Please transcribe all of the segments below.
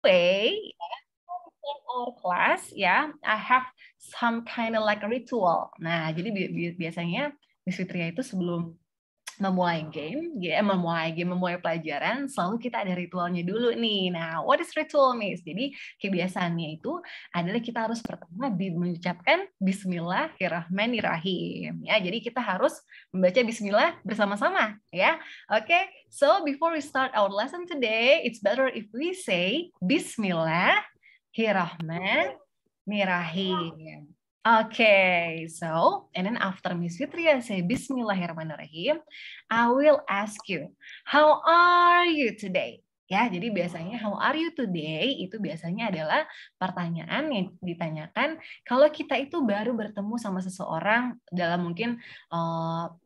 way, in our class, ya, I have some kind of like a ritual. Nah, jadi biasanya Miss Fitria itu sebelum memulai memulai pelajaran, selalu kita ada ritualnya dulu nih. Nah, what is ritual, Miss? Jadi kebiasaannya itu adalah kita harus pertama mengucapkan Bismillahirrahmanirrahim. Ya, jadi kita harus membaca Bismillah bersama-sama, ya. Oke, so before we start our lesson today, it's better if we say Bismillahirrahmanirrahim. Okay, so, and then after Miss Fitria say Bismillahirrahmanirrahim, I will ask you, how are you today? Ya, jadi biasanya how are you today itu biasanya adalah pertanyaan yang ditanyakan kalau kita itu baru bertemu sama seseorang dalam mungkin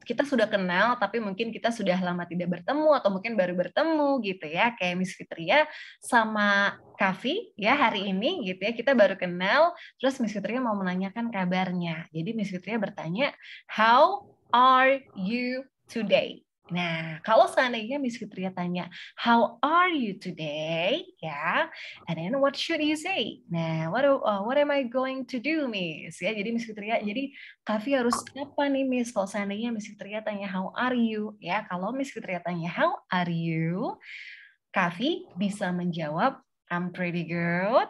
kita sudah kenal tapi mungkin kita sudah lama tidak bertemu atau mungkin baru bertemu gitu ya, kayak Miss Fitria sama Kavi ya hari ini gitu ya, kita baru kenal terus Miss Fitria mau menanyakan kabarnya. Jadi Miss Fitria bertanya, how are you today? Nah, kalau seandainya Miss Fitria tanya, how are you today? Ya, and then what should you say? Nah, what am I going to do, Miss? Ya, jadi Miss Fitria, jadi Kavi harus apa nih, Miss? Kalau seandainya Miss Fitria tanya, how are you? Ya, kalau Miss Fitria tanya, how are you? Kavi bisa menjawab, I'm pretty good.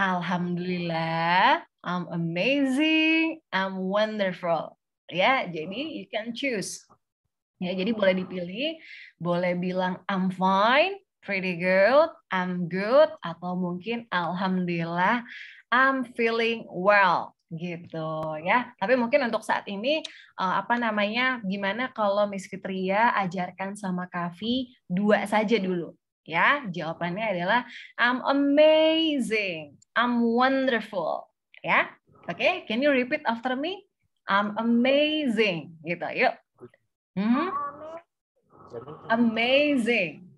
Alhamdulillah, I'm amazing, I'm wonderful. Ya, jadi you can choose. Ya, jadi boleh dipilih, boleh bilang I'm fine, pretty good, I'm good, atau mungkin alhamdulillah, I'm feeling well gitu ya. Tapi mungkin untuk saat ini gimana kalau Miss Fitria ajarkan sama Kavi 2 saja dulu. Ya, jawabannya adalah I'm amazing, I'm wonderful. Ya. Oke, can you repeat after me? I'm amazing gitu. Yuk. Amazing.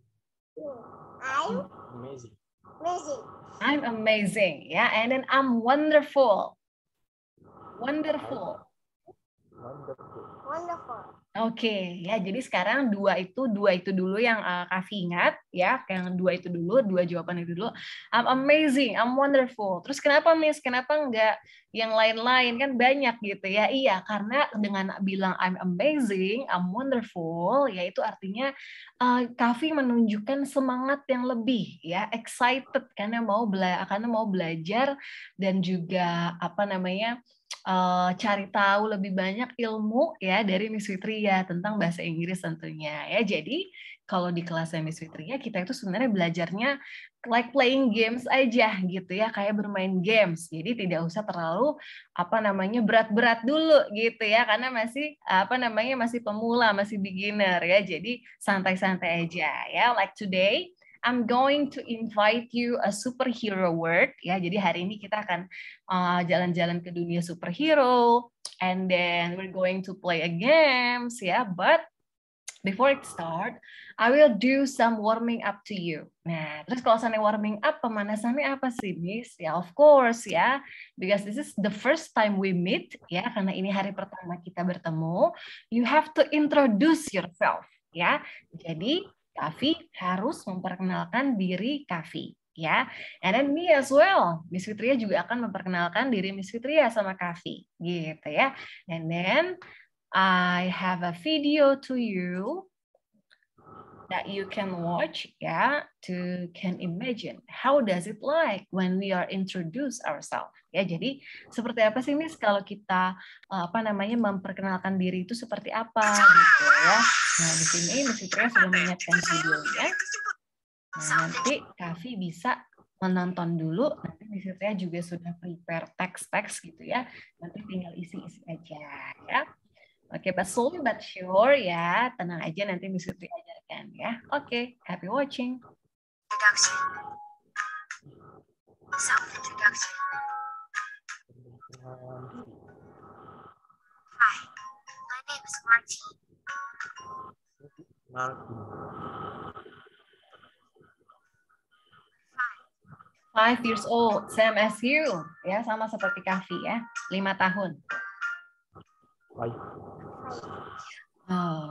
I'm amazing. Yeah, and then I'm wonderful. Wonderful. Oke, ya jadi sekarang dua itu dulu yang Kavi ingat ya, yang dua itu dulu, 2 jawaban itu dulu. I'm amazing, I'm wonderful. Terus kenapa Miss? Kenapa enggak yang lain-lain kan banyak gitu ya? Iya, karena dengan bilang I'm amazing, I'm wonderful, ya itu artinya Kavi menunjukkan semangat yang lebih ya, excited karena mau belajar dan juga cari tahu lebih banyak ilmu ya dari Miss Fitria tentang bahasa Inggris tentunya ya. Jadi kalau di kelasnya Miss Fitria kita itu sebenarnya belajarnya like playing games aja gitu ya, kayak bermain games. Jadi tidak usah terlalu berat-berat dulu gitu ya, karena masih pemula, masih beginner ya. Jadi santai-santai aja ya. Like today I'm going to invite you a superhero word ya. Jadi hari ini kita akan jalan-jalan ke dunia superhero, and then we're going to play a games ya. But before it start, I will do some warming up to you. Nah, terus kalau sana warming up, pemanasannya apa sih, Miss? Ya, of course ya, because this is the first time we meet ya, karena ini hari pertama kita bertemu. You have to introduce yourself ya. Jadi Kavi harus memperkenalkan diri Kavi ya. And then me as well. Miss Fitria juga akan memperkenalkan diri Miss Fitria sama Kavi gitu ya. And then I have a video to you that you can watch ya, can imagine how does it like when we are introduce ourselves. Ya, jadi seperti apa sih Miss kalau kita memperkenalkan diri itu seperti apa gitu ya. Nah, di sini Miss Fitria sudah menyiapkan videonya. Nah, nanti Kavi bisa menonton dulu, nanti Miss Fitria juga sudah prepare teks-teks gitu ya. Nanti tinggal isi-isi aja ya. Oke, but slowly but sure ya. Tenang aja, nanti Miss Fitri ajarkan ya. Oke, happy watching. Introduction. Self-introduction. Hi, my name is Martin. 5 years old, same as you. Ya, sama seperti Kavi ya. 5 tahun. Oh,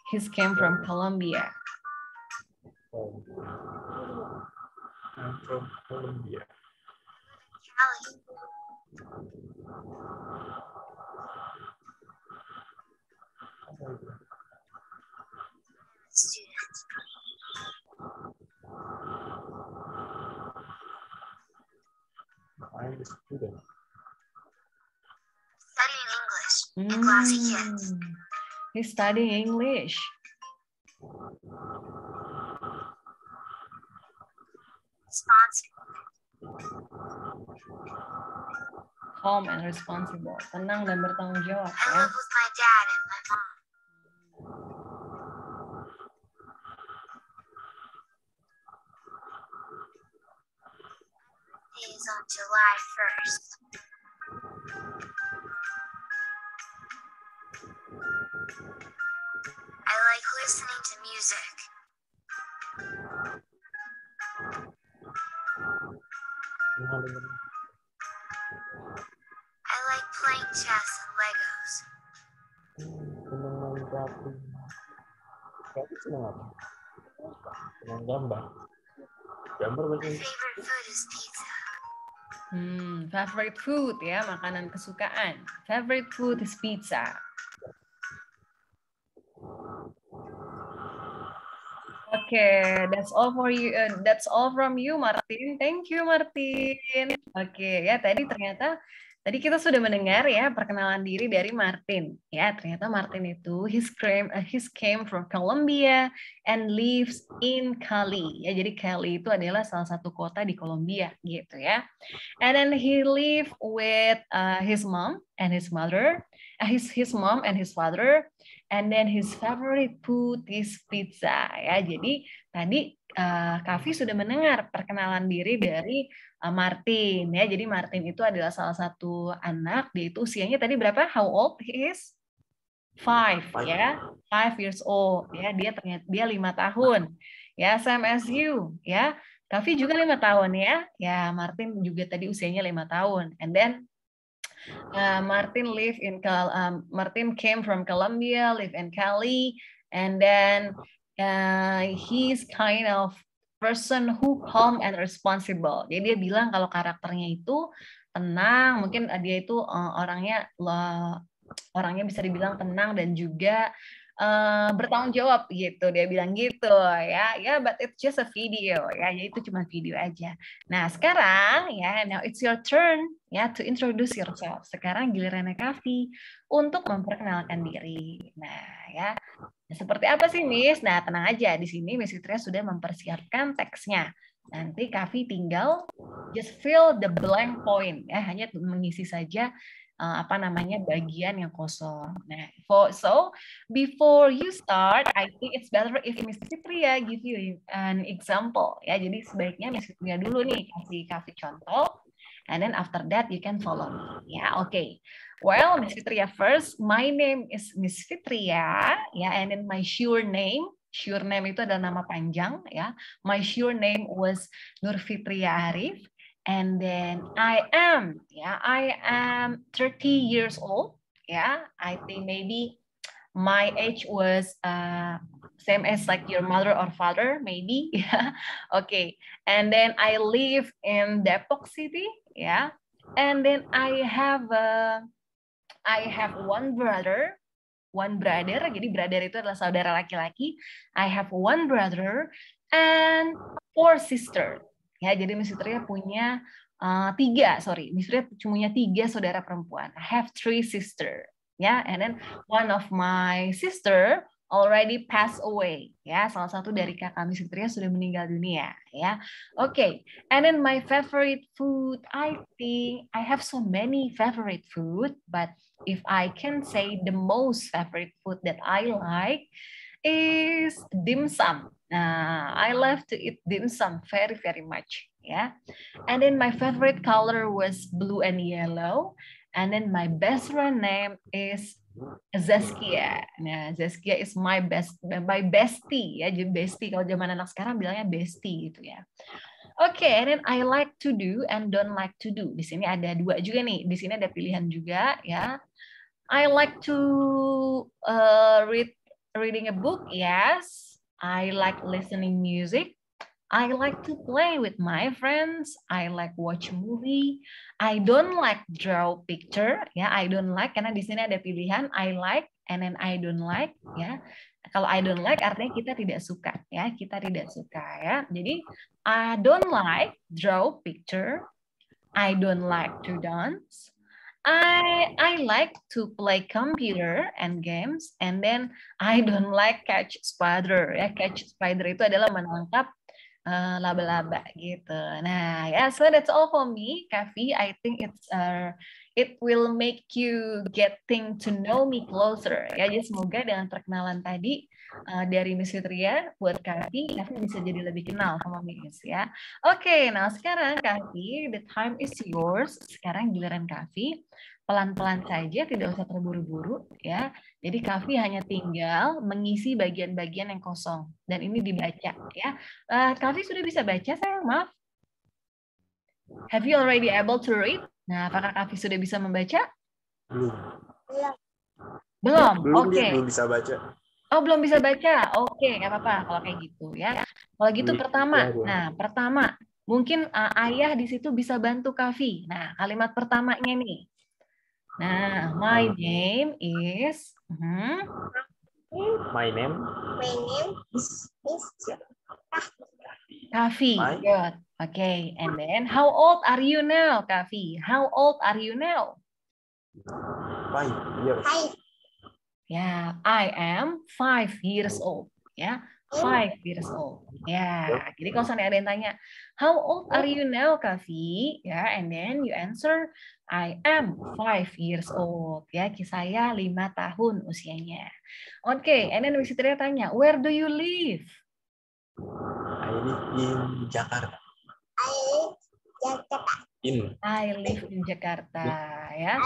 he came from Colombia. I'm from Colombia. Cali. Student. I'm a student. Studying English in Glassy Kids. He's studying English. Responsible. Calm and responsible. Tenang dan bertanggung jawab. I Ya. live with my dad and my mom. It is on July 1st. I like listening to music. I like playing chess and Legos. Senang main kartu. Kamu senang apa? Senang gambar. Gambar My bahasa Inggris. favorite food is pizza. Favorite food ya, makanan kesukaan. Favorite food is pizza. Okay, that's all for you. That's all from you, Martin. Thank you, Martin. Oke, ya tadi kita sudah mendengar ya perkenalan diri dari Martin. Ya, ternyata Martin itu he's came from Colombia and lives in Cali. Ya, jadi Cali itu adalah salah satu kota di Colombia gitu ya. And then he live with his mom and his mother, his mom and his father. And then his favorite food is pizza. Ya, jadi tadi Kavi sudah mendengar perkenalan diri dari Martin. Ya, jadi Martin itu adalah salah satu anak. Dia itu usianya tadi berapa? How old he is? 5 ya, 5 years old. Ya, dia 5 tahun. Ya, same as you. Ya, Kavi juga 5 tahun ya. Ya, Martin juga tadi usianya 5 tahun. And then Martin came from Colombia, live in Cali, and then he's kind of person who calm and responsible. Jadi dia bilang kalau karakternya itu tenang, mungkin dia itu orangnya bisa dibilang tenang dan juga bertanggung jawab gitu. Dia bilang gitu ya, but it's just a video ya, itu cuma video aja. Nah sekarang ya, now it's your turn ya to introduce yourself. Sekarang gilirannya Kavi untuk memperkenalkan diri. Nah ya, seperti apa sih Miss? Nah tenang aja, di sini Miss Fitria sudah mempersiapkan teksnya. Nanti Kavi tinggal just fill the blank point ya, hanya mengisi saja bagian yang kosong. Nah, so before you start, I think it's better if Miss Fitria give you an example ya. Jadi sebaiknya Miss Fitria dulu nih kasih contoh, and then after that you can follow me. Ya, okay. Well, Miss Fitria first. My name is Miss Fitria, ya, and then my sure name itu adalah nama panjang ya. My sure name was Nur Fitria Arif. And then I am 30 years old. Yeah, I think maybe my age was same as like your mother or father, maybe. Yeah. Okay. And then I live in Depok City. Yeah. And then I have one brother. Jadi brother itu adalah saudara laki-laki. I have one brother and 4 sisters. Ya, jadi Miss Fitria punya Miss Fitria punya 3 saudara perempuan. I have 3 sisters. Ya, and then one of my sister already passed away. Ya, salah satu dari kakak Miss Fitria sudah meninggal dunia. Ya, okay. And then my favorite food, I think I have so many favorite food, but if I can say the most favorite food that I like is dim sum. I love to eat dim sum very, very much. Yeah. And then my favorite color was blue and yellow. And then my best friend name is Zaskia. Nah, Zaskia is my bestie ya. Jadi bestie, kalau zaman anak sekarang bilangnya bestie gitu ya. Oke, and then I like to do and don't like to do. Di sini ada 2 juga nih. Di sini ada pilihan juga ya. I like to reading a book, yes. I like listening music. I like to play with my friends. I like watch movie. I don't like draw picture. Ya, I don't like karena di sini ada pilihan I like and then I don't like. Ya, kalau I don't like artinya kita tidak suka. Ya, kita tidak suka. Ya, jadi I don't like draw picture. I don't like to dance. I like to play computer and games, and then I don't like catch spider. Ya, catch spider itu adalah menangkap laba-laba gitu. Nah, ya, so that's all for me, Kavi. I think it will make you getting to know me closer. Ya, jadi semoga dengan perkenalan tadi dari Miss Fitria buat Kavi bisa jadi lebih kenal sama Miss ya. Oke, nah sekarang Kavi, the time is yours. Sekarang giliran Kavi. Pelan-pelan saja, tidak usah terburu-buru ya. Jadi Kavi hanya tinggal mengisi bagian-bagian yang kosong dan ini dibaca ya. Kavi sudah bisa baca, sayang? Maaf. Have you already able to read? Nah, apakah Kavi sudah bisa membaca? Belum. Oke. Belum bisa baca. Oh, belum bisa baca. Oke, nggak apa-apa kalau kayak gitu ya. Kalau gitu pertama, mungkin ayah di situ bisa bantu Kavi. Nah, kalimat pertamanya nih. Nah, my name is My name is Kavi. Good. Okay. And then, how old are you now, Kavi? How old are you now? 5 years. Yeah, I am 5 years old. Ya, 5 years old. Ya, jadi kalau misalnya ada yang tanya, how old are you now, Kavi? Ya, and then you answer, I am 5 years old. Ya, saya 5 tahun usianya. Oke, and then Miss Fitria tanya, where do you live? I live in Jakarta. I live in Jakarta. Ya.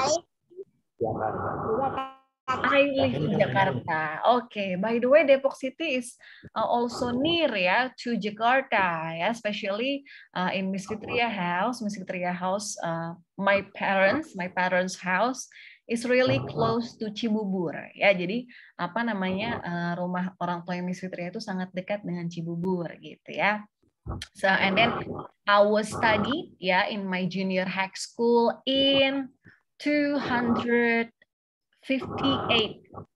Jakarta. I live in Jakarta. Okay. By the way, Depok City is also near ya to Jakarta. Ya, especially in Miss Fitria house. Miss Fitria house, my parents' house is really close to Cibubur. Ya, jadi apa namanya rumah orang tua Miss Fitria itu sangat dekat dengan Cibubur gitu ya. So and then I was study in my junior high school in 258.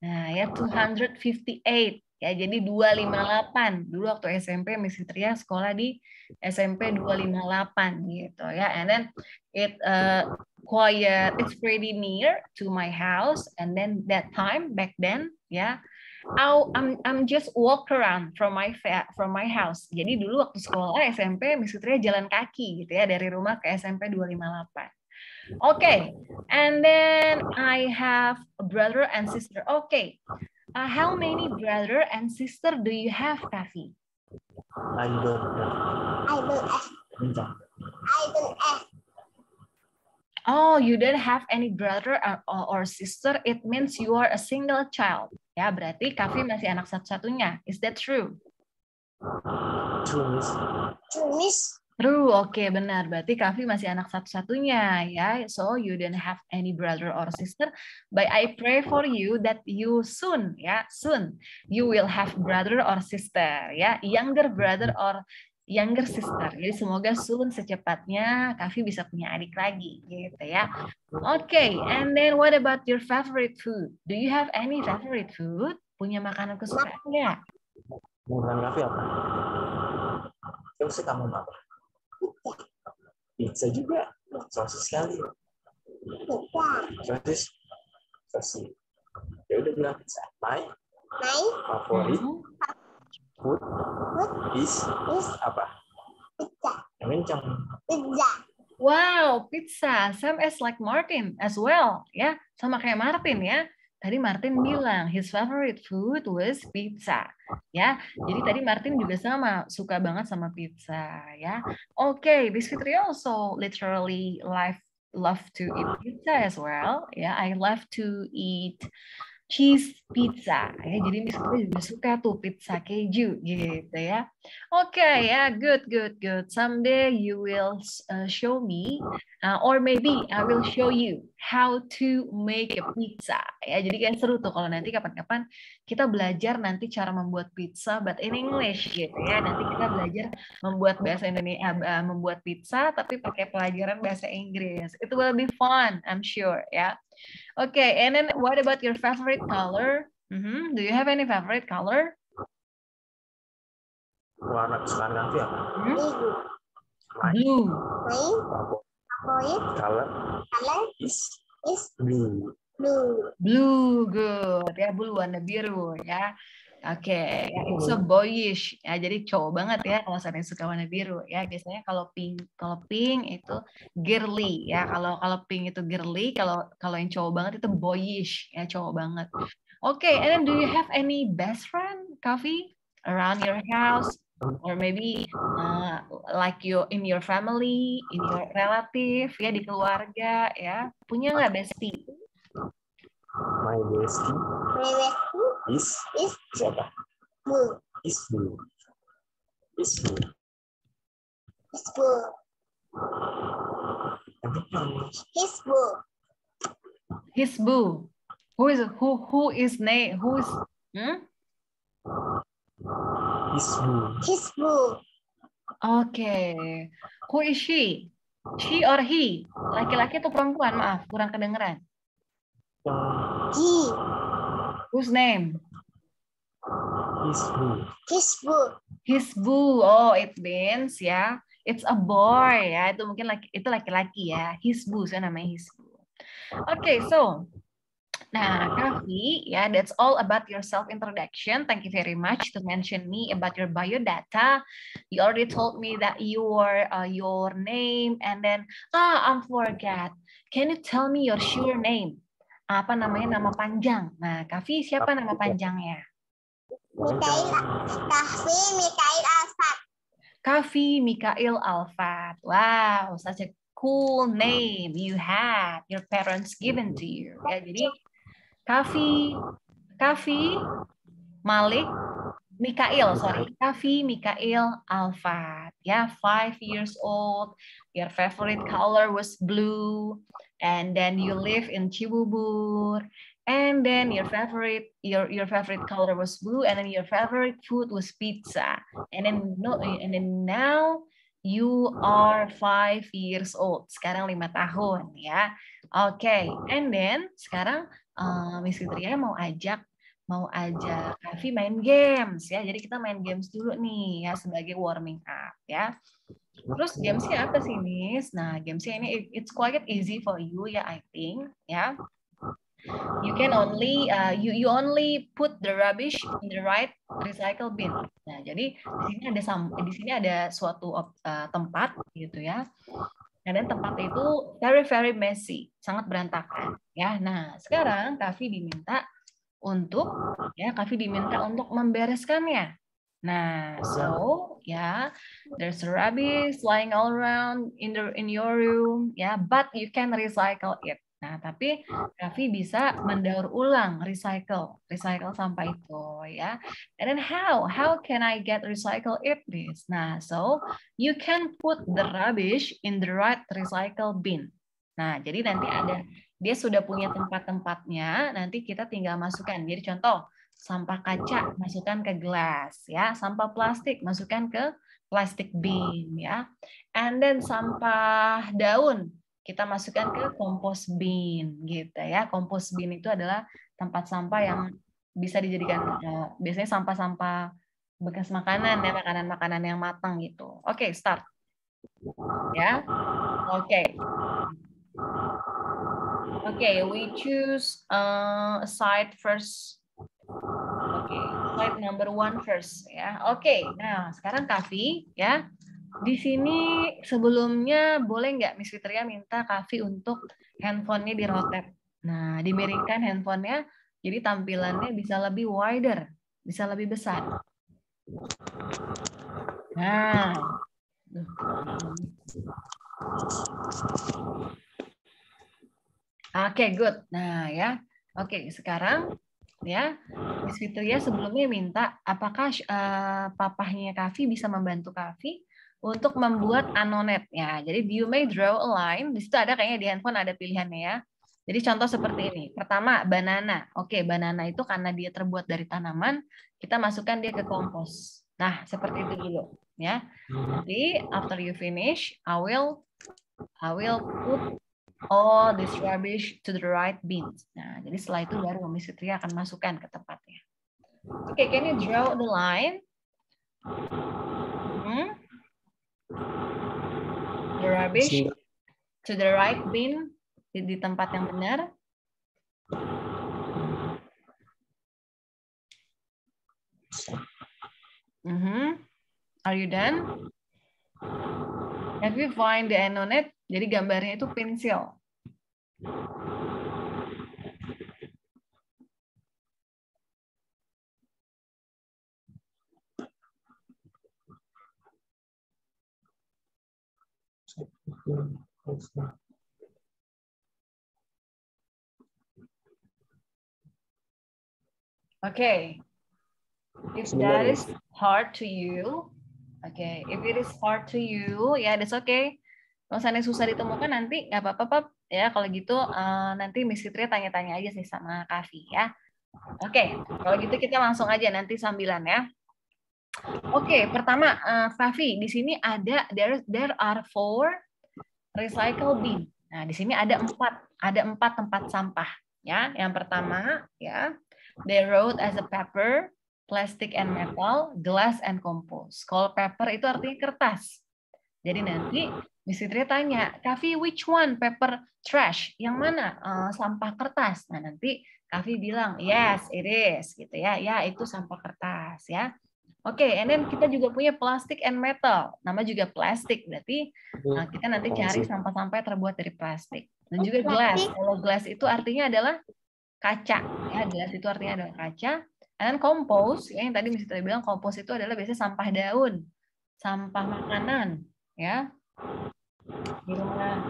Nah, ya 258. Ya, jadi 258. Dulu waktu SMP Miss Fitria sekolah di SMP 258 gitu ya. And then it's pretty near to my house, and then that time back then I'm just walk around from my house. Jadi dulu waktu sekolah SMP Miss Fitria jalan kaki gitu ya dari rumah ke SMP 258. Okay, and then I have a brother and sister. Okay, how many brother and sister do you have, Kavi? I don't have. Oh, you don't have any brother or sister. It means you are a single child. Ya, berarti Kavi masih anak satu-satunya. Is that true? True, Miss. True, oke, benar. Berarti Kavi masih anak satu-satunya ya. So you don't have any brother or sister. But I pray for you that you soon you will have brother or sister ya, younger brother or younger sister. Jadi semoga soon secepatnya Kavi bisa punya adik lagi gitu ya. Oke, and then what about your favorite food? Do you have any favorite food? Punya makanan kesukaan nggak? Makanan Kavi apa? Terus kamu apa? Pizza juga, sosis kali. Sosis. Ya udah bilang pizza. My favorit food is apa? Pizza. Yang kencang. Pizza. Wow, pizza. Same as like Martin as well, ya. Sama kayak Martin ya. Tadi Martin bilang his favorite food was pizza, ya. Jadi tadi Martin juga sama, suka banget sama pizza, ya. Okay, Miss Fitri also literally love to eat pizza as well, ya. I love to eat cheese pizza ya. Jadi Miss Fitria juga suka tuh pizza keju gitu ya. Oke ya, good. Someday you will show me or maybe I will show you how to make a pizza ya. Jadi kan seru tuh kalau nanti kapan-kapan kita belajar nanti cara membuat pizza but in English gitu ya. Nanti kita belajar membuat bahasa Indonesia membuat pizza tapi pakai pelajaran bahasa Inggris. It will be fun, I'm sure ya. Okay, and then what about your favorite color? Do you have any favorite color? Warna kesukaan Kavi apa? Blue. Color is blue. Blue, good. Ya, blue warna biru ya. Oke, it's so boyish ya. Jadi cowok banget ya kalau saya suka warna biru ya. Biasanya kalau pink itu girly ya. Kalau pink itu girly, kalau yang cowok banget itu boyish ya, cowok banget. Oke, and then do you have any best friend, Kavi, around your house or maybe like you in your family, in your relative ya, di keluarga ya. Punya nggak bestie? My bestie is siapa? Blue. Is blue. His boo. Who is name? Is blue. Okay. Who is she? She or he? Laki-laki atau perempuan? Maaf, kurang kedengeran. He. Whose name? His blue. His boo. Oh, it means ya. It's a boy ya. Itu mungkin itu laki-laki ya. His boo, saya namanya his boo. Okay, so nah, Kavi, yeah, that's all about your self-introduction. Thank you very much to mention me about your biodata. You already told me that your name, and then I forgot. Can you tell me your sure name? Apa namanya, nama panjang? Nah, Kavi, siapa nama panjangnya? Kavi Mikail Alfat. Wow, such a cool name you had. Your parents given to you. Ya, jadi Kavi Malik Mikail, Kavi Mikail Alfat. Ya, 5 years old. Your favorite color was blue, and then you live in Cibubur. And then your favorite color was blue, and then your favorite food was pizza. And then now you are 5 years old. Sekarang 5 tahun ya. Oke, and then sekarang Miss Fitria mau ajak Kavi main games ya. Jadi kita main games dulu nih ya sebagai warming up ya. Terus gamesnya apa sih, Miss? Nah, gamesnya ini it's quite easy for you ya, I think ya. You can only you only put the rubbish in the right recycle bin. Nah, jadi di sini ada suatu tempat gitu ya. Dan tempat itu very messy, sangat berantakan ya. Nah, sekarang Kavi diminta untuk membereskannya. Nah, so yeah, there's rubbish lying all around in your room ya, but you can recycle it. Nah, tapi Kavi bisa mendaur ulang, recycle sampah itu ya. And then how can I get recycle it this? Nah, so you can put the rubbish in the right recycle bin. Nah, jadi nanti dia sudah punya tempat-tempatnya, nanti kita tinggal masukkan. Jadi contoh, sampah kaca masukkan ke gelas ya, sampah plastik masukkan ke plastic bin ya. And then sampah daun kita masukkan ke compost bin gitu ya. Compost bin itu adalah tempat sampah yang bisa dijadikan biasanya sampah-sampah bekas makanan ya, makanan-makanan yang matang gitu. Oke, start. Ya. Oke. Okay, we choose side first. Okay, side number 1 first ya. Oke, nah sekarang Kavi ya. Di sini sebelumnya boleh nggak Miss Fitria minta Kavi untuk handphonenya di-rotate. Nah, dimiringkan handphonenya jadi tampilannya bisa lebih wider, bisa lebih besar. Nah. Oke, good. Nah, ya. Oke, sekarang Ya, Miss Fitria sebelumnya minta apakah papahnya Kavi bisa membantu Kavi untuk membuat anonet. Ya, jadi you may draw a line. Di situ ada kayaknya di handphone ada pilihannya ya. Jadi contoh seperti ini. Pertama, banana. Oke, banana itu karena dia terbuat dari tanaman, kita masukkan dia ke kompos. Nah, seperti itu dulu, ya. Nanti after you finish, I will put all this rubbish to the right bins. Nah, jadi setelah itu baru Miss Fitria akan masukkan ke tempatnya. Oke, can you draw the line? The rubbish to the right bin, di tempat yang benar. Are you done? Have you find the anonet? Jadi gambarnya itu pensil. Okay. If that is hard to you, okay. If it is hard to you, ya, that's okay. Kalau misalnya susah ditemukan nanti nggak apa-apa, ya. Kalau gitu nanti Miss Fitria tanya-tanya aja sih sama Kavi ya. Oke, kalau gitu kita langsung aja nanti sambilan ya. Oke, pertama Kavi, di sini ada there are 4 recycle bin. Nah, di sini ada 4 tempat sampah ya. Yang pertama ya, they wrote as a paper, plastic and metal, glass and compost. Kalau paper itu artinya kertas. Jadi nanti Miss Fitria tanya, Kavi, which one? Paper trash. Yang mana? Sampah kertas. Nah, nanti Kavi bilang, yes, it is. Gitu ya. Ya, itu sampah kertas. Ya. Oke, and then kita juga punya plastic and metal. Nama juga plastik. Berarti kita nanti cari sampah-sampah yang terbuat dari plastik. Dan juga glass. Kalau glass itu artinya adalah kaca. Ya, glass itu artinya adalah kaca. And then compost, ya, yang tadi Miss Fitria bilang compost itu adalah biasanya sampah daun, sampah makanan. Ya, di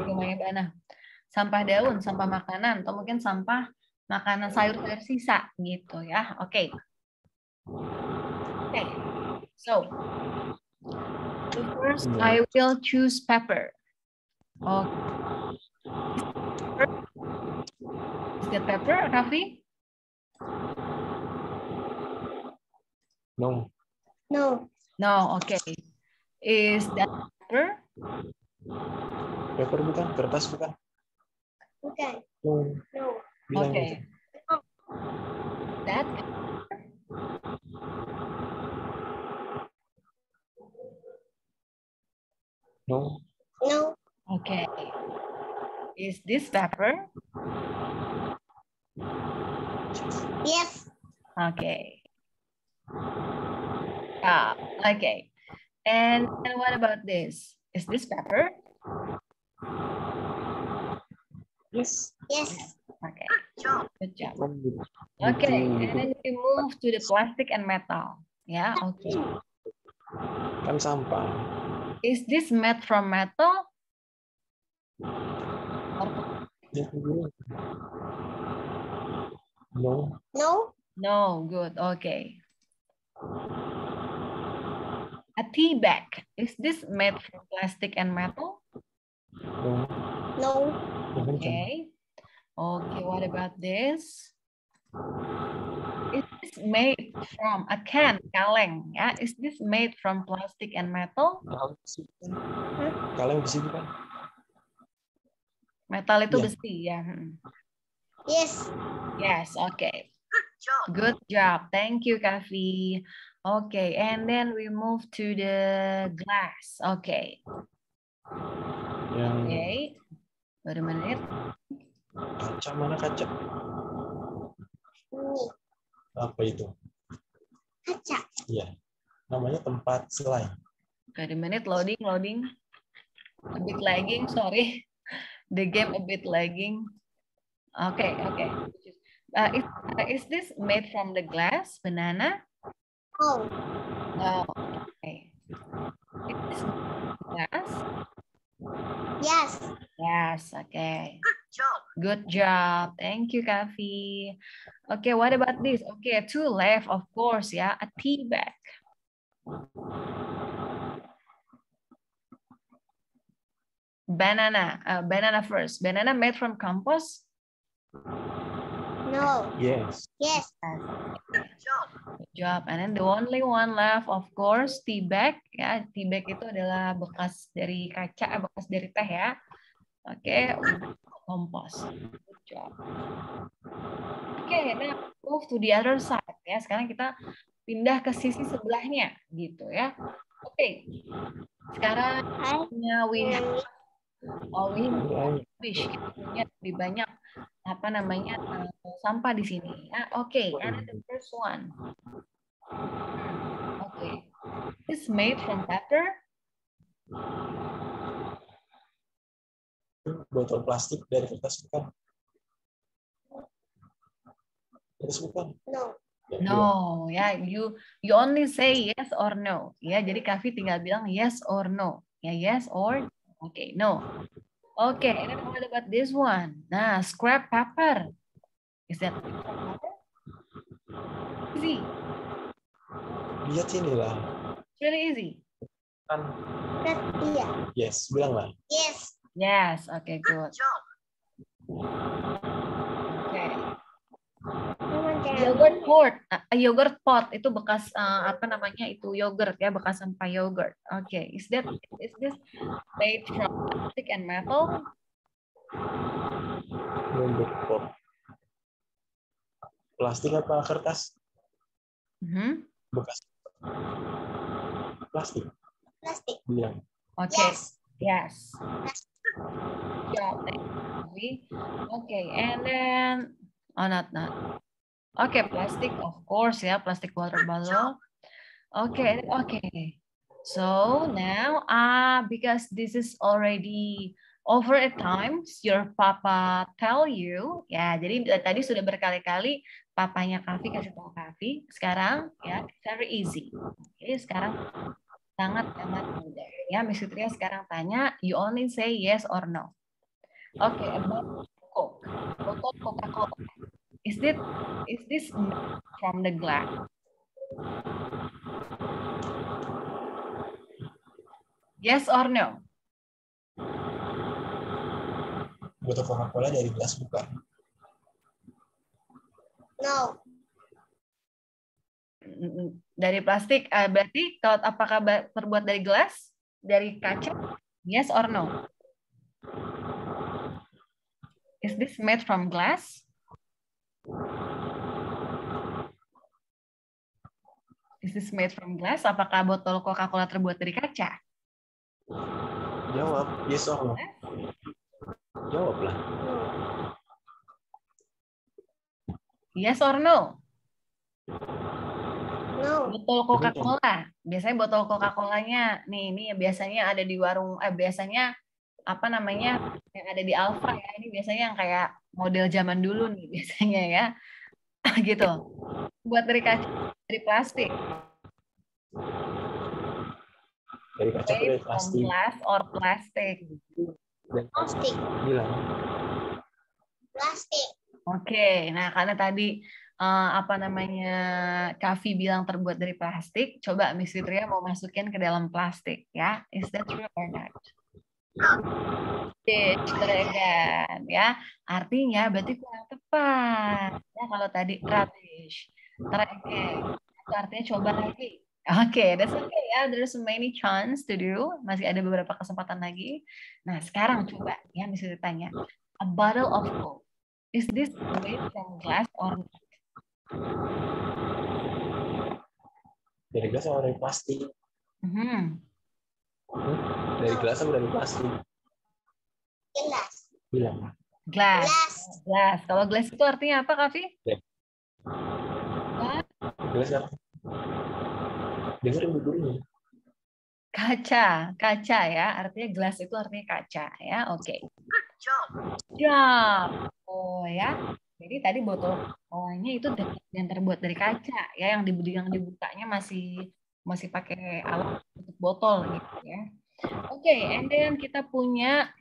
rumahnya Bana, sampah daun, sampah makanan, atau mungkin sampah makanan sayur-sayur sisa gitu ya. Oke. Okay. So first I will choose pepper. Is that pepper, Kavi? No. No. No, okay. Is that pepper? Paper bukan, kertas bukan. Bukan. No. No. Bilang Okay. gitu. That No. No. okay. Is this pepper? Yes. Okay. Okay. And what about this? Is this pepper? Yes. Yes. Okay. Good job. Okay. And then we move to the plastic and metal. Yeah. Okay. Kan sampah. Is this made from metal? No. No. No. Good. Okay. A tea bag. Is this made from plastic and metal? No. No. Okay. Okay. What about this? Is this made from a can, kaleng? Yeah. Is this made from plastic and metal? Kaleng besi bukan? Metal itu Yeah. besi ya. Yes. Yes. Okay. Good job. Thank you, Kavi. Okay, and then we move to the glass. Okay. Okay. Wait a minute. Kaca mana kaca? Ini. Apa itu? Kaca. Iya. Namanya tempat selai. Wait a minute. Loading. A bit lagging. Sorry. The game a bit lagging. Okay. Is this made from the glass? Banana? Oh. No. Okay. Is this glass? Yes. Yes. Okay. Good job. Good job. Thank you, Kavi. Okay, what about this? Okay, to left, of course, ya. A tea bag. Banana. Banana first. Banana made from compost? No. Yes. Yes. Good job. And then the only one left, of course, tea bag. Ya, tea bag itu adalah bekas dari kaca, bekas dari teh ya. Oke, kompos. Good job. Oke, now move to the other side ya. Sekarang kita pindah ke sisi sebelahnya gitu ya. Oke. Sekarang we have fish. Kita punya lebih banyak apa namanya sampah di sini ya. Oke, and the first one. Oke. It's made from paper. Botol plastik dari kertas bukan? Kertas bukan? No. No, ya, you only say yes or no. Ya, jadi Kavi tinggal bilang yes or no. Ya, yes or okay, no. Okay, and then what about this one? Nah, scrap paper. Is that paper? Easy. Lihat sini lah. It's really easy. Kan? Iya. Yes, bilang lah. Yes. Yes, okay, good. Okay. Yogurt pot, yogurt pot itu bekas apa namanya itu yogurt ya, bekas sampah yogurt. Okay, is this made from plastic and metal? Yogurt pot. Plastik apa kertas? Bekas plastik. Plastik. Bilang. Okay. Yes. Yes. Yeah. Okay, and then not. Okay, plastic, of course, ya, plastic water bottle. Okay. So now, because this is already over a time, your papa tell you, ya, jadi tadi sudah berkali-kali papanya Kavi kasih tahu Kavi. Sekarang, ya, very easy. Oke, sekarang sangat mudah. Ya, Miss Fitria sekarang tanya, you only say yes or no. Okay, about Coke, botol Coca-Cola. Is this from the glass? Yes or no? Botol Coca-Cola dari gelas bukan? No. Dari plastik, berarti kalau apakah terbuat dari gelas, dari kaca? Yes or no? Is this made from glass? Is this made from glass? Apakah botol Coca-Cola terbuat dari kaca? Jawab, yes or no. Jawablah. Yes or no? No. Botol Coca-Cola. Biasanya botol Coca-Colanya ini biasanya ada di warung, biasanya apa namanya yang ada di Alfa ya. Ini biasanya yang kayak model zaman dulu nih biasanya ya. Gitu. Buat dari kaca, dari plastik. Dari kaca atau dari plastik? Glass or plastic? Plastik. Bilang. Plastik. Oke, nah karena tadi apa namanya Kavi bilang terbuat dari plastik, coba Miss Fitria mau masukin ke dalam plastik ya. Is that true or not? Again, ya. Artinya berarti kurang tepat. Ya kalau tadi rubbish. Itu artinya coba lagi. Oke, that's okay ya. There's many chance to do. Masih ada beberapa kesempatan lagi. Nah, sekarang coba ya Miss Fitria tanya. A bottle of Coke. Is this made from glass or not? Dari gelas atau dari plastik? Dari gelas atau dari plastik? Gelas. Bilang. Glass. Kalau glass itu artinya apa, Kavi? Gelas apa? Dengerin gurunya. Kaca ya. Artinya gelas itu artinya kaca ya. Oke. Good job. Oh ya. Jadi tadi botol kolanya itu yang terbuat dari kaca ya, yang dibukanya masih pakai alat untuk botol gitu ya. Oke, and then kita punya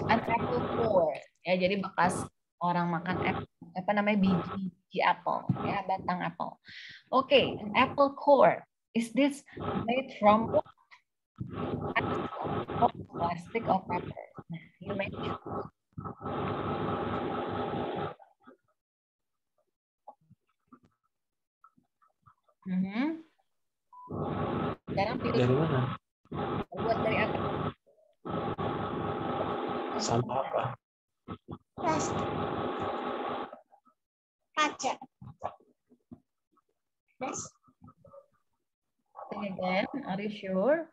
an apple core. Ya, jadi bekas orang makan apa namanya biji apel, ya, batang apel. Oke, an apple core. Is this made from what? Plastic or paper? Nah, you may choose. Sekarang pilih. Dari mana? Buat dari apa? Sampah apa? Plastik. Kaca. Yes. Say again, are you sure?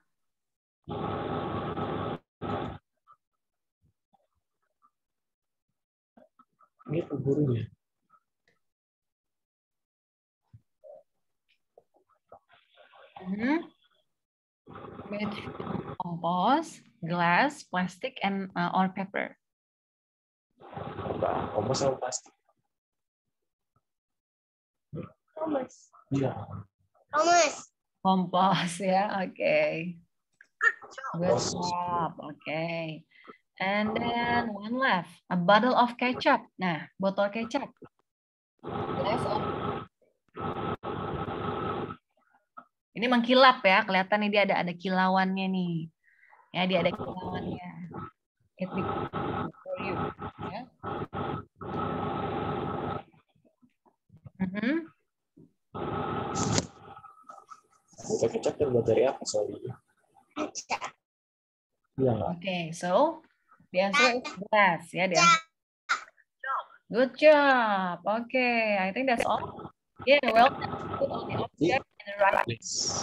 Ini gurunya. Made from compost, glass, plastic, and or paper. Apa? Kompos atau plastik? Thomas. Iya. Thomas. Compost, ya, okay. Good Compost. job, okay. And then one left, a bottle of ketchup. Nah, botol kecap. Glass of. Ini mengkilap ya, kelihatan nih dia ada kilauannya nih. Ya, dia ada kilauannya. It for you. Ya. Botol kecap terbuat dari apa soalnya? Kaca. Iya nggak? Okay, so the answer is glass. Ya, the answer. Good job. Okay, I think that's all. Yeah, well, put all the object in the right place.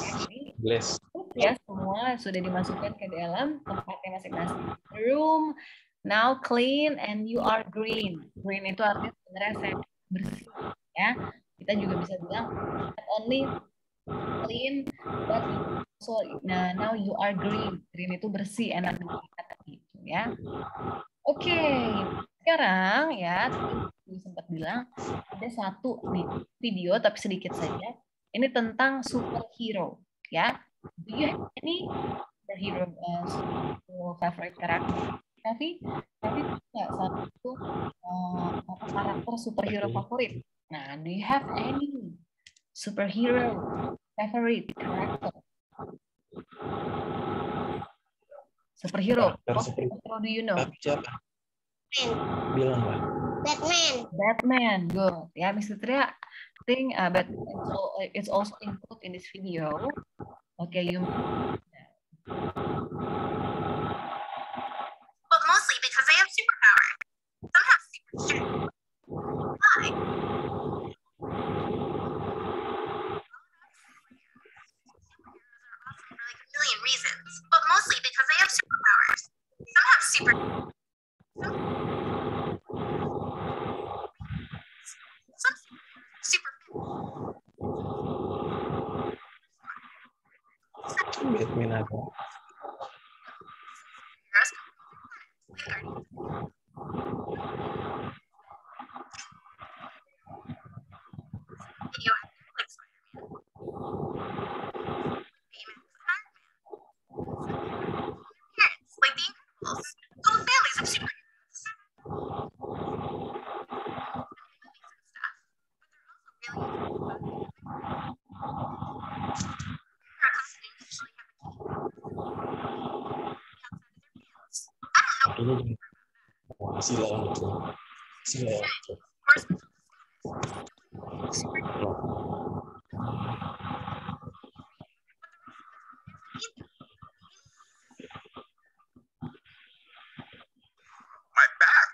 Glass. Ya, semua sudah dimasukkan ke dalam tempatnya masing-masing. Room now clean and you are green. Green itu artinya sebenarnya bersih. Ya, kita juga bisa bilang not only clean, but also now you are green. Green itu bersih, enak dilihat gitu ya. Oke, sekarang ya tadi sempat bilang ada satu video tapi sedikit saja. Ini tentang superhero ya. Do you have any superhero favorite character? Tapi nggak satu karakter superhero favorit. Nah, do you have any superhero favorite character? Superhero. What do you know? Siapa? Bilang Mbak. Batman. Batman, good. Ya, Miss Fitria, I think Batman it's also included in this video. Okay, you. But mostly because they have superpower. Some have super strength. Why? For like a million reasons, but mostly because they have superpowers. Some have super. Some super. Batman apa? Like the Incredibles, whole families of superheroes. Ini sila itu. Sila itu. My back.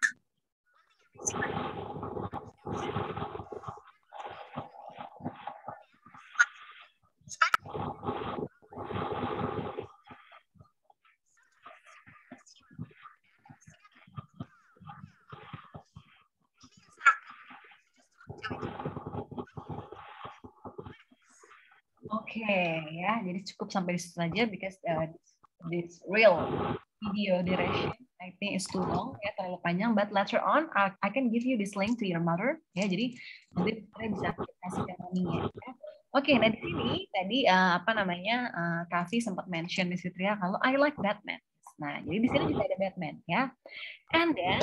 Oke, ya, jadi cukup sampai di situ saja because this real video duration I think is too long, ya, terlalu panjang. But later on I can give you this link to your mother, ya. Jadi nanti kalian bisa kasih ke maminya. Ya. Oke, nah di sini tadi apa namanya Kavi sempat mention di situ ya kalau I like Batman. Nah, jadi di sini juga ada Batman, ya. And then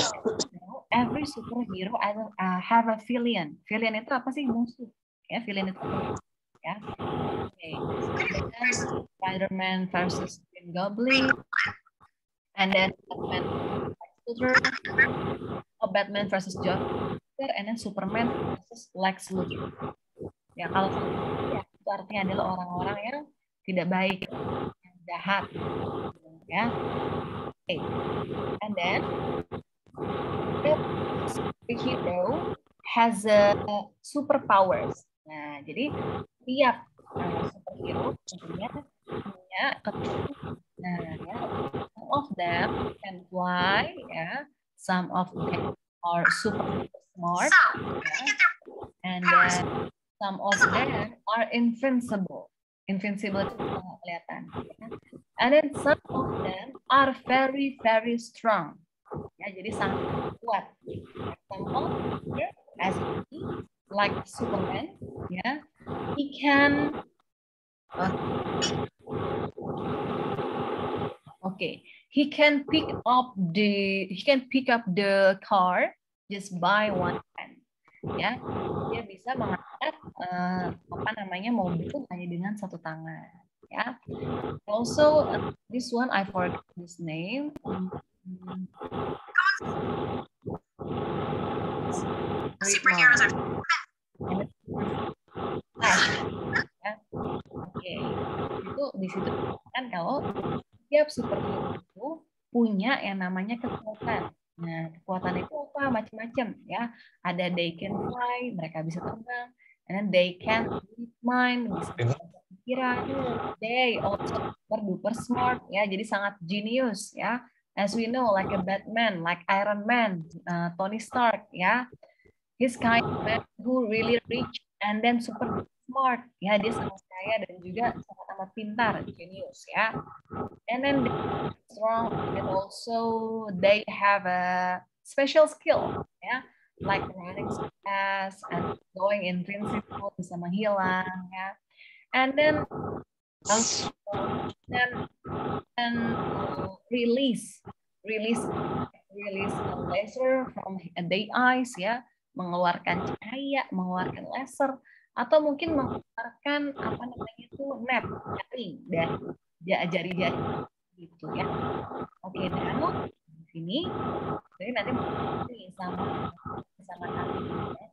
every superhero have a villain. Villain itu apa sih? Musuh. Ya, villain itu apa? Ya. Oke. Then Spider-Man versus Green Goblin, and then Batman versus Batman versus Joker, and then Superman versus Lex Luthor. Ya, kalau ya, itu artinya adalah orang-orang yang tidak baik, yang jahat, ya. Okay. And then the superhero has superpowers. Nah, jadi tiap superhero tentunya punya kekuatan. Nah, ya, some of them can fly, ya. Some of them are super smart, So, ya. And then some of them are invincible. Invincible itu nggak kelihatan. Ya. And then some of them are very, very strong. Ya, jadi sangat kuat. Example, here, as like Superman, ya, he can he can pick up the car just by one hand. Ya, dia bisa mengangkat mobil hanya dengan satu tangan. Ya, also this one I forgot his name. superheroes are Flash. Ya. Oke, itu di situ kan kalau setiap superhero itu punya yang namanya kekuatan. Nah, kekuatan itu apa? Macam-macam ya. Ada they can fly, mereka bisa terbang, and then they can read mind, bisa pikiran. They also super smart ya, jadi sangat genius ya. As we know, like a Batman, like Iron Man, Tony Stark ya. He's kind of man who really rich and then super smart ya, dia sangat kaya dan juga sangat amat pintar, genius ya. And then they're strong and also they have a special skill ya, like running fast and going invincible, bisa menghilang ya. And then also release a laser from their eyes ya, mengeluarkan cahaya, mengeluarkan laser, atau mungkin mengeluarkan jari dan jari-jari gitu ya. Oke, nah di sini jadi nanti sama kami ya.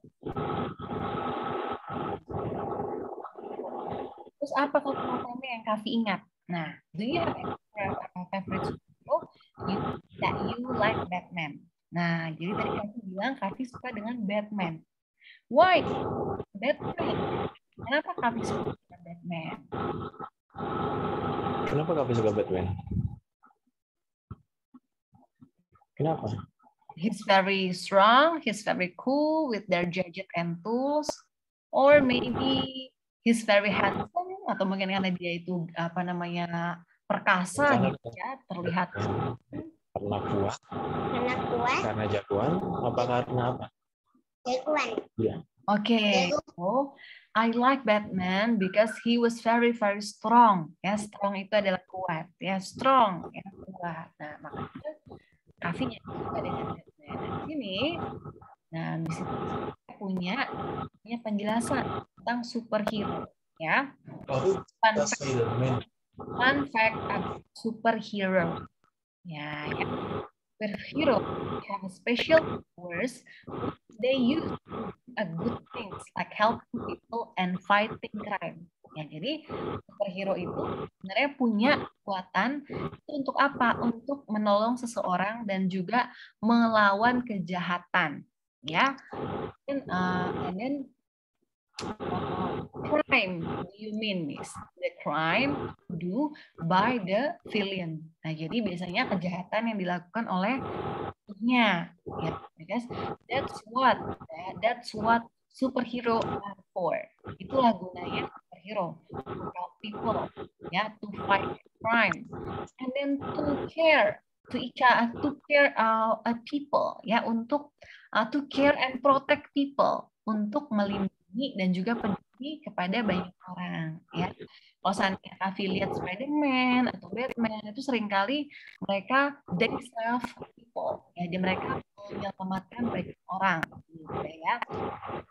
Terus apa kata-katanya yang Kavi ingat? Nah, do you have a favorite superhero that you like Batman? Nah, jadi tadi Kavi bilang Kavi suka dengan Batman. Why? Batman. Kenapa Kavi suka dengan Batman? Kenapa Kavi suka Batman? Kenapa? He's very strong, he's very cool with their gadget and tools, or maybe he's very handsome, atau mungkin karena dia itu perkasa gitu ya, terlihat karena kuat, karena jagoan, apa karena apa? Jagoan. Ya. Okay, so I like Batman because he was very very strong. Ya, strong itu adalah kuat. Ya, strong, ya, kuat. Nah, makanya Kavi suka dengan Batman. Nah, di sini, di situ punya penjelasan tentang superhero. Ya, fun fact about superhero. Ya, superhero have special powers. They use good things like helping people and fighting crime. Ya, jadi superhero itu sebenarnya punya kekuatan untuk apa? Untuk menolong seseorang dan juga melawan kejahatan. Ya, and then crime, do you mean is the crime do by the villain. Nah, jadi biasanya kejahatan yang dilakukan oleh musuhnya, ya, because that's what superhero are for. Itulah gunanya superhero, to help people, ya, to fight crime, and then to care people, ya, untuk to care and protect people, untuk melindungi dan juga peduli kepada banyak orang, ya. Kalau seandainya Kavi lihat Spider-Man atau Batman itu seringkali mereka they serve people, ya, mereka menyelamatkan banyak orang, gitu ya.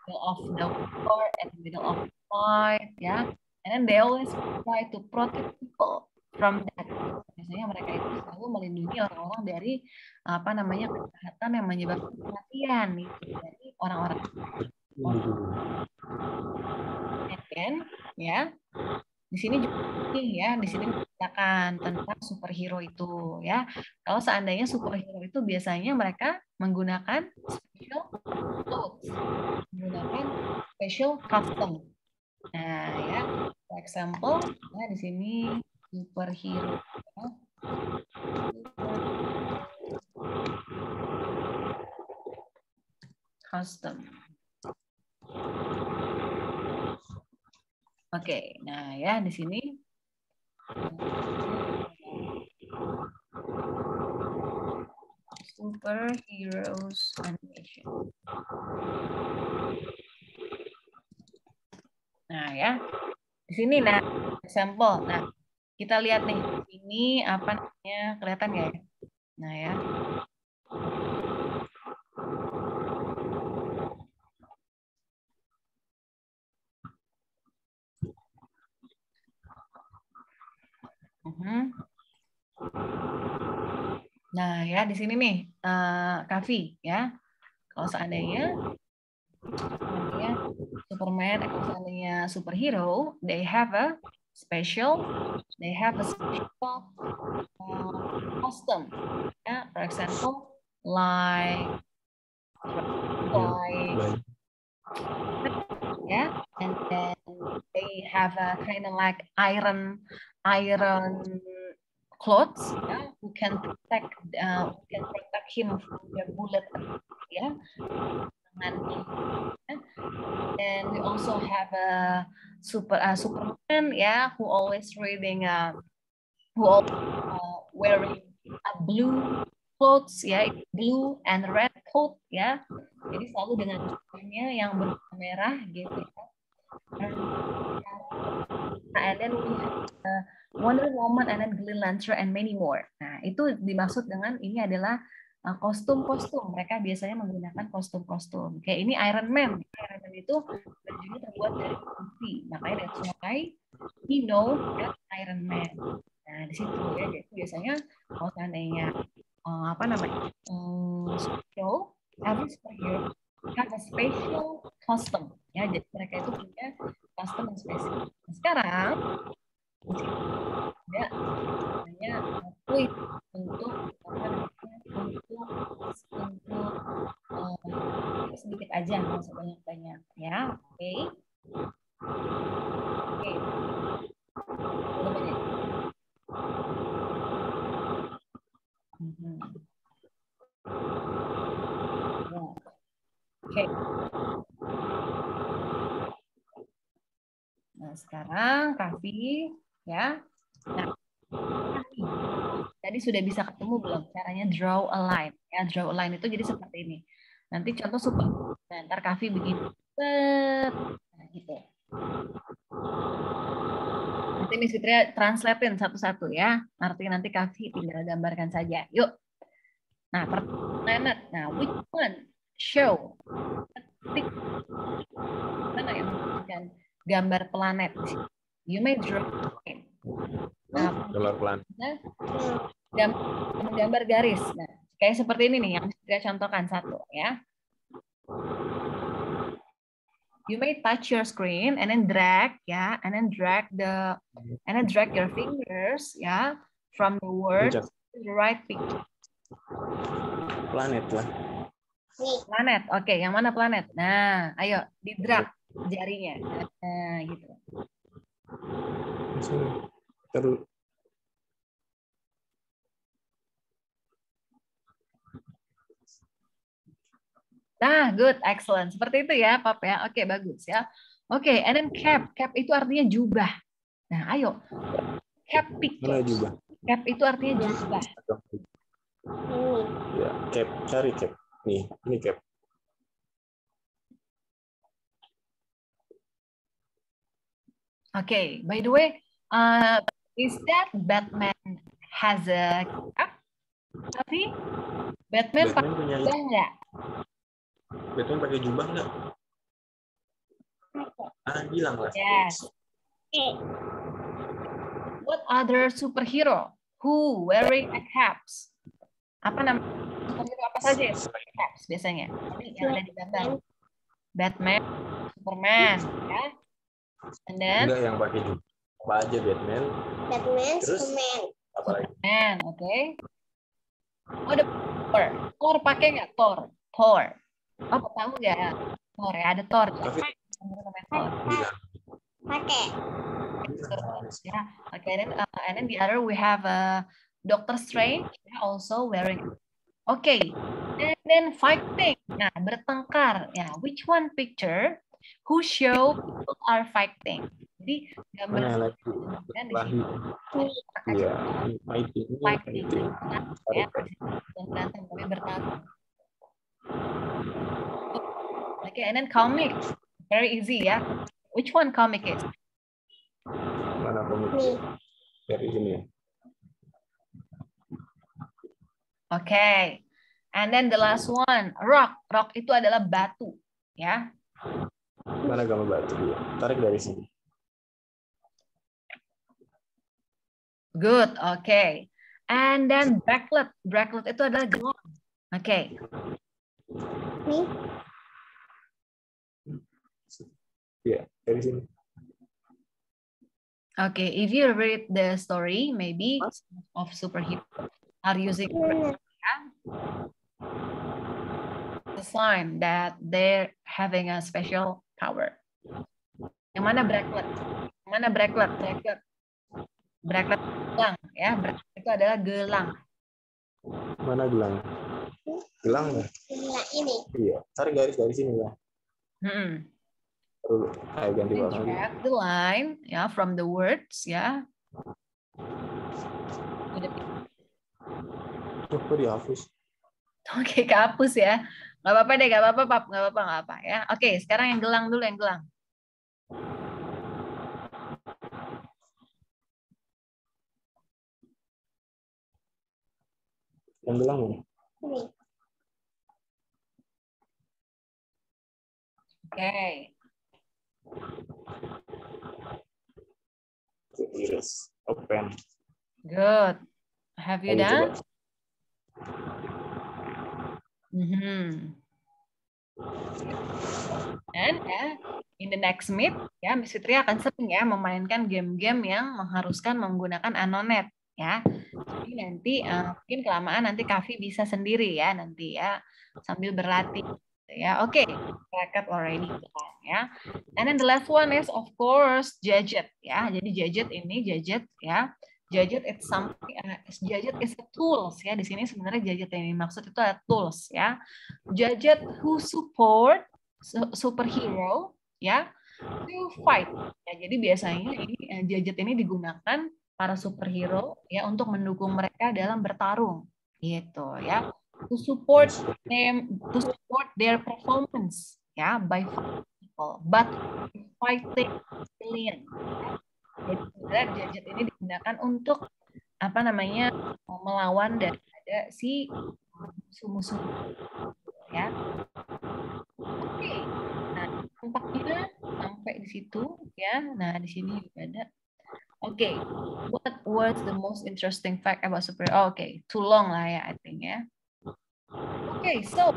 Middle of the war and middle of the fight, ya. And then they always try to protect people from that. Biasanya mereka itu selalu melindungi orang-orang dari apa namanya kejahatan yang menyebabkan kematian gitu dari orang-orang. And ya. Di sini juga nih ya, di sini menceritakan tentang superhero itu ya. Kalau seandainya superhero itu biasanya mereka menggunakan special clothes, menggunakan special costume. Nah ya, for example, ya di sini superhero ya. Costume. Oke, nah ya di sini superheroes animation. Nah ya, di sini nah sampel. Nah kita lihat nih ini apa namanya kelihatan ya? Nah ya. Nah ya di sini nih Kavi ya. Kalau seandainya Superman atau seandainya superhero, they have a special costume. Yeah, for example, like yeah, and then they have a kind of like iron clothes, yeah, who can protect him from the bullet, yeah. And we also have a Superman, yeah, who always wearing a blue clothes, ya, blue and red coat, ya. Jadi selalu dengan costume-nya yang berwarna merah, gitu ya. And then we have Wonder Woman and then Green Lantern and many more. Nah, itu dimaksud dengan ini adalah kostum-kostum. Mereka biasanya menggunakan kostum-kostum. Kayak ini Iron Man. Iron Man itu bajunya terbuat dari besi. Makanya that's why we know that Iron Man. Nah, di situ ya. Jadi biasanya kalau seandainya apa namanya superhero, every superhero have a special custom. Ya, jadi mereka itu punya custom yang spesial. Nah, sekarang ada namanya tweet untuk sedikit aja, nggak usah banyak-banyak ya. Oke. Oke. Nah, sekarang Kavi ya. Nah, tadi sudah bisa ketemu belum caranya draw a line? Ya, draw a line itu jadi seperti ini. Nanti contoh super. Nah, ntar Kavi begini. Nah, gitu. Nanti Miss Fitria translatein satu-satu ya. Artinya nanti Kavi tinggal gambarkan saja. Yuk. Nah, planet. Nah, which one show? Mana yang menunjukkan gambar planet? You may draw. Nah, gambar garis. Nah, kayak seperti ini nih yang saya contohkan satu ya. You may touch your screen and then drag ya, and then drag your fingers ya from the word to the right picture. Planet lah. Planet. Oke, yang mana planet? Nah, ayo di drag jarinya. Nah, gitu. Terus. Nah, good, excellent. Seperti itu ya, Pap ya. Oke, bagus ya. Oke, and then cap. Cap itu artinya jubah. Nah, ayo. Cap picture. Mana jubah? Cap itu artinya jubah. Ya, cap. Cari cap. Nih, ini cap. Okay, by the way, is that Batman has a cap? Tapi Batman pakai Batman punya jubah nggak? Batman pakai jubah nggak? Bilang lah. Yes. Okay. What other superhero who wearing a caps? Apa nama superhero apa saja ya? Caps biasanya. Ini yang ada di gambar. Batman, Superman, ya. And then Enggak yang pakai jubah. Apa aja Batman? Batman, Terus? Superman. Apalagi? Superman, oke. Oh, ada Thor. Thor pakai nggak Thor? Thor. Oh, tahu nggak? Thor ya, ada Thor. Tapi Namanya Thor. bilang. Pakai. Yeah. Okay, and then the other we have Doctor Strange also wearing. Okay, and then fighting. Nah, bertengkar. Ya, which one picture? Who show people are fighting? Jadi gambar Mana lagi? kan di Lagi. sini. Iya, fighting. Fighting. Fighting. Ya, yang berantem, tapi bertarung. Okay, and then comic. Very easy ya. Which one comic is? Mana komik? Nih. Dari sini ya. Okay. And then the last one, rock. Rock itu adalah batu, ya. Mana gambar batu dia? Tarik dari sini. Good. Okay. And then bracelet. Bracelet itu adalah gelang. Okay. Nih. Iya, dari sini. Okay. If you read the story, maybe some of superheroes are using Mana? the sign that they're having a special power. Yang mana bracelet? Yang mana bracelet? Bracelet. Bracelet gelang, ya. Bracelet itu adalah gelang. Mana gelang? Gelang nggak? Gila ini. Iya, tarik garis dari sini ya. Hmm. Dulu, ayo ganti And warna dulu. drag the line, ya, from the words, ya. Kok dihapus? Oke, kehapus ya. Nggak apa-apa deh, nggak apa-apa, Pap. Nggak apa-apa, nggak apa ya. Oke, sekarang yang gelang dulu, yang gelang. Yang gelang mana? Nih. Oke. Iris. Open. Good. Have you Ayo done? coba. Dan ya, in the next meet, ya, Miss Fitri akan sering ya memainkan game-game yang mengharuskan menggunakan Anonet, ya. Jadi nanti mungkin kelamaan nanti Kavi bisa sendiri ya nanti ya sambil berlatih. Ya, oke, record already ya. And then the last one is of course gadget ya. Jadi gadget ini gadget ya. Gadget it's something gadget is a tools ya. Di sini sebenarnya gadget yang dimaksud itu adalah tools ya. Gadget who support superhero ya to fight. Ya, jadi biasanya ini gadget ini digunakan para superhero ya untuk mendukung mereka dalam bertarung gitu ya. To support them, to support their performance ya by fighting people, but fighting alien. Jadi sebenarnya gadget ini digunakan untuk apa namanya melawan daripada si musuh-musuh ya. Oke, nah tampaknya sampai di situ ya. Nah di sini juga ada. Oke, what was the most interesting fact about superhero? Oke, too long lah ya, I think ya. Oke, so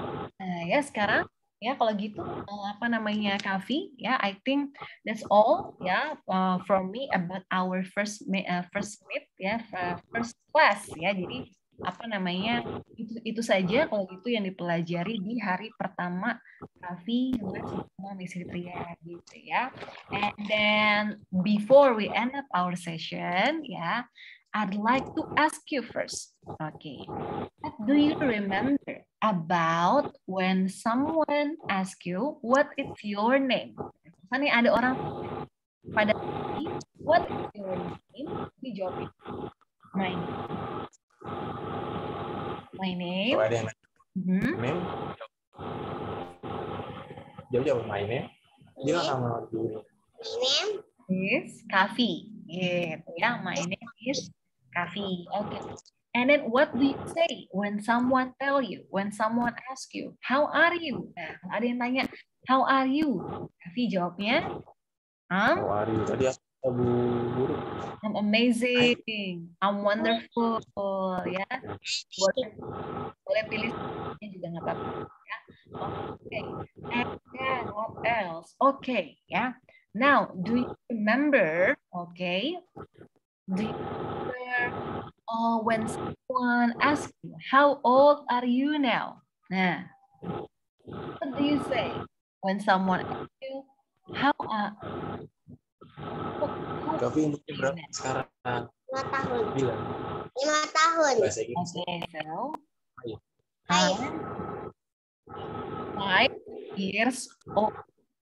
ya sekarang ya kalau gitu apa namanya Kavi ya, I think that's all ya from me about our first meet ya, first class ya. Jadi apa namanya itu saja kalau gitu yang dipelajari di hari pertama Kavi sama Miss Fitria gitu ya. And then before we end up our session ya, I'd like to ask you first. Okay. Do you remember about when someone ask you what is your name? Misalnya ada orang pada what is your name? Dijawab my name. My name. Kalau ada yang name, jawab my name. Bilang nama dulu. My name Is Kavi. Gitu ya. My name is Kavi. Okay. And then what do you say when someone tell you, when someone ask you, how are you? Nah, ada yang tanya, how are you? Kavi jawabnya, How are you? Tadi aku Bu Guru. I'm amazing, I'm wonderful, ya. Boleh pilih juga nggak apa-apa. Ya. Oke, and then what else? Okay, ya. Now, do you remember? Okay, do you remember when someone asks you, how old are you now? Nah, what do you say when someone asks you, how Kavi umurnya berapa sekarang? 5 tahun. Bilang. 5 tahun. Bahasa Inggris. Okay, so Hai. 5 years old,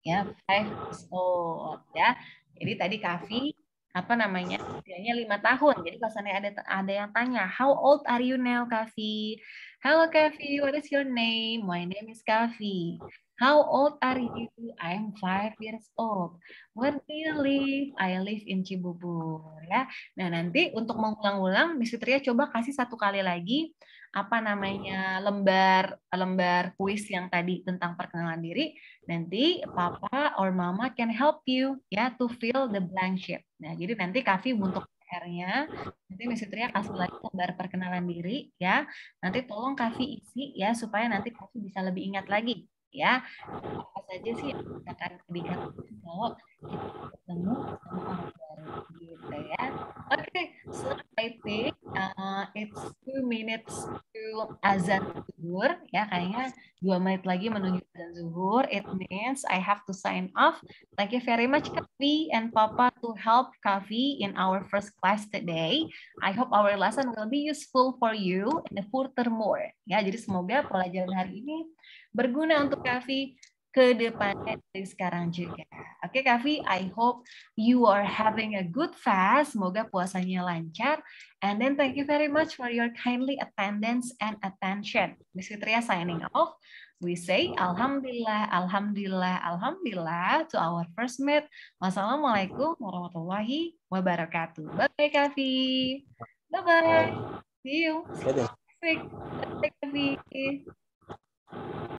ya, 5 years old, ya. Jadi tadi Kavi apa namanya usianya 5 tahun. Jadi kalau seandainya ada yang tanya, how old are you now, Kavi? Hello Kavi, what is your name? My name is Kavi. How old are you? I'm 5 years old. Where do you live? I live in Cibubur, ya. Nah, nanti untuk mengulang-ulang, Miss Fitria coba kasih satu kali lagi apa namanya lembar kuis yang tadi tentang perkenalan diri. Nanti Papa or Mama can help you ya to fill the blank sheet. Nah, jadi nanti Kavi untuk PR-nya, nanti Miss Fitria kasih lagi lembar perkenalan diri ya. Nanti tolong Kavi isi ya supaya nanti Kavi bisa lebih ingat lagi ya. Apa saja sih yang akan dikatakan kalau kita ketemu sama orang baru gitu ya. Oke, so I think it's 2 minutes to azan zuhur ya, kayaknya 2 menit lagi menuju azan zuhur. It means I have to sign off. Thank you very much Kavi and Papa to help Kavi in our first class today. I hope our lesson will be useful for you and furthermore. Ya, jadi semoga pelajaran hari ini berguna untuk Kavi ke depannya dari sekarang juga. Oke Kavi, I hope you are having a good fast. Semoga puasanya lancar. And then thank you very much for your kindly attendance and attention. Miss Fitria signing off. We say Alhamdulillah, Alhamdulillah, Alhamdulillah to our first meet. Wassalamualaikum warahmatullahi wabarakatuh. Bye Kavi. Bye-bye. See you. Next week. Bye Kavi.